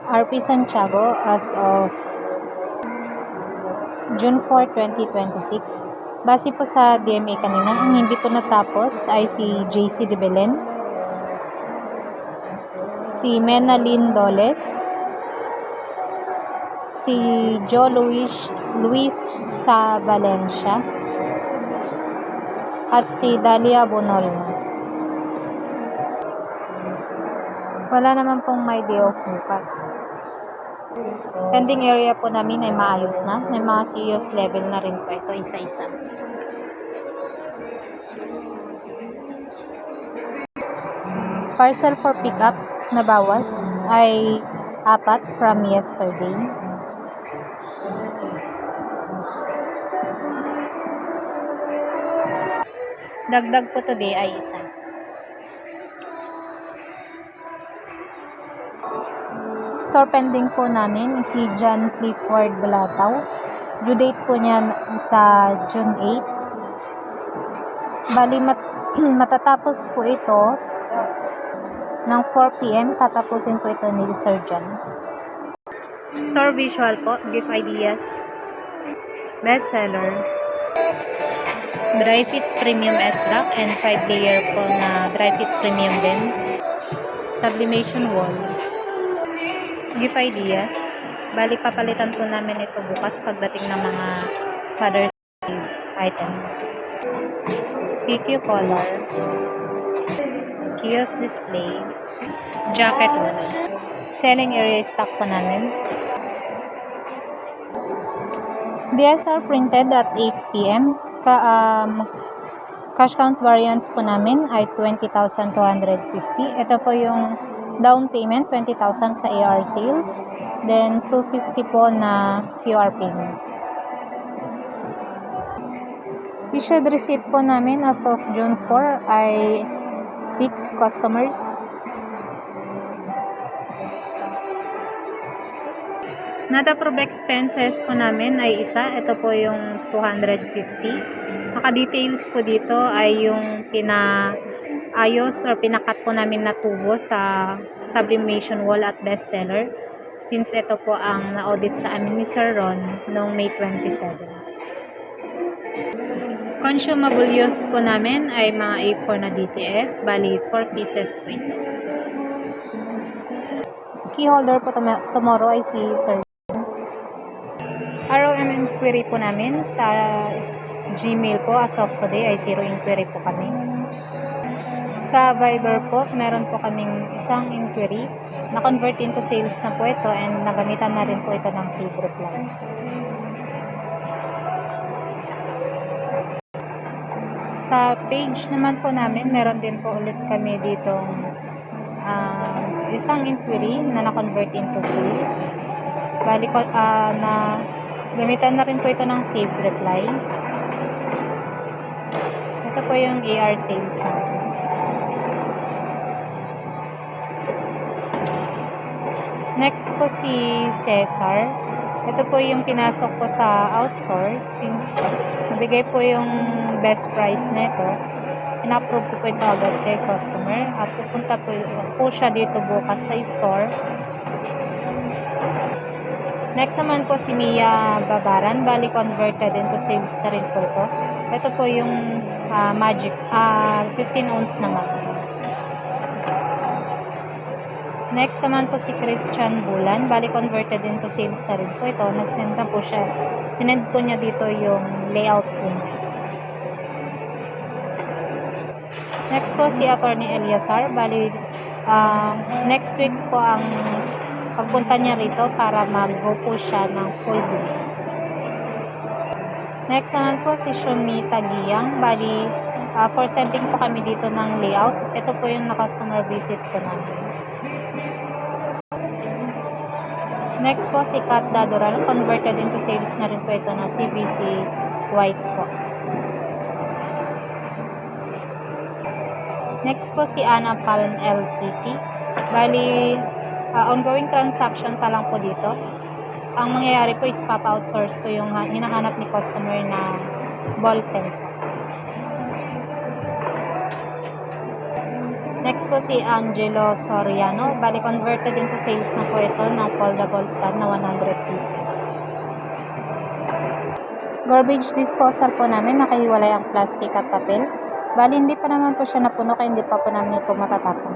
RP Santiago as of June 4, 2026. Base po sa DMA kanina, ang hindi po natapos ay si JC De Belen, si Menalyn Doles, si Joe Luis sa Valencia, at si Dalia Bonolno. Wala naman pong may day off bukas. Pending area po namin ay maayos na. May mga kiosk level na rin po ito isa-isa. Parcel for pickup na bawas ay 4 from yesterday. Dagdag po today ay 1. Store pending po namin si John Clifford Balataw. Due date po niya sa June 8. Bali matatapos po ito ng 4 PM. Tatapusin po ito ni Sir John. Store visual po, gift ideas. Bestseller. Dry Fit Premium S-Rack and 5-layer po na Dry Fit Premium din. Sublimation wall. Gift ideas. Bali papalitan po namin ito bukas pagdating ng mga Father's Day item. PQ collar. Kiosk display. Jacket wall. Selling area stock po namin. DSR printed at 8 PM. Cash count variance po namin ay 20,250. Ito po yung down payment, 20,000 sa AR sales. Then, 250 po na QR payment. Issued receipt po namin as of June 4 ay 6 customers. Not-approved expenses po namin ay isa. Ito po yung 250. Naka-details po dito ay yung pinaayos or pinakat po namin na tubo sa sublimation wall at bestseller. Since ito po ang na-audit sa amin ni Sir Ron noong May 27. Consumable use po namin ay mga A4 na DTF. Bali, 4 pieces po ito. Key holder po tomorrow ay si Sir. ROM inquiry po namin sa Gmail po as of today ay 0 inquiry po kami. Sa Viber po, meron po kaming isang inquiry. Na-convert into sales na po ito and nagamitan na rin po ito ng save reply. Sa page naman po namin, meron din po ulit kami ditong isang inquiry na na-convert into sales. Bali ko na gamitan na rin po ito ng save reply. Ito po yung AR sales natin. Next po si Cesar. Ito po yung pinasok ko sa outsource since nabigay po yung best price nito. In-approve ko po ito agad kay customer at pupunta po siya dito bukas sa store. Next naman po si Mia Babaran. Bali converted into sales na rin po ito. Ito po yung Magic 15 ounce naman. Next naman po si Christian Bulan. Bali converted into sales na rin po ito. Nagsend na po siya. Sinend po niya dito yung layout po niya. Next po si Attorney Eliasar. Bali next week po ang pagpunta niya rito para mag-go po siya ng full day. Next naman po si Shumi Tagiyang. Bali, for sending po kami dito ng layout. Ito po yung na-customer visit po namin. Next po si Kat Dadoral. Converted into sales na rin po ito na CVC White po. Next po si Ana Palm LTT. Bali, ongoing transaction pa lang po dito. Ang mangyayari po is papa-outsource ko yung hinahanap ni customer na ball pen. Next Next po si Angelo Soriano. Bali, converted into sales na po ito ng foldable pad na 100 pieces. Garbage disposal po namin, nakahiwalay ang plastic at papel. Bali, hindi pa naman po siya napuno kaya hindi pa po namin ito matatapon.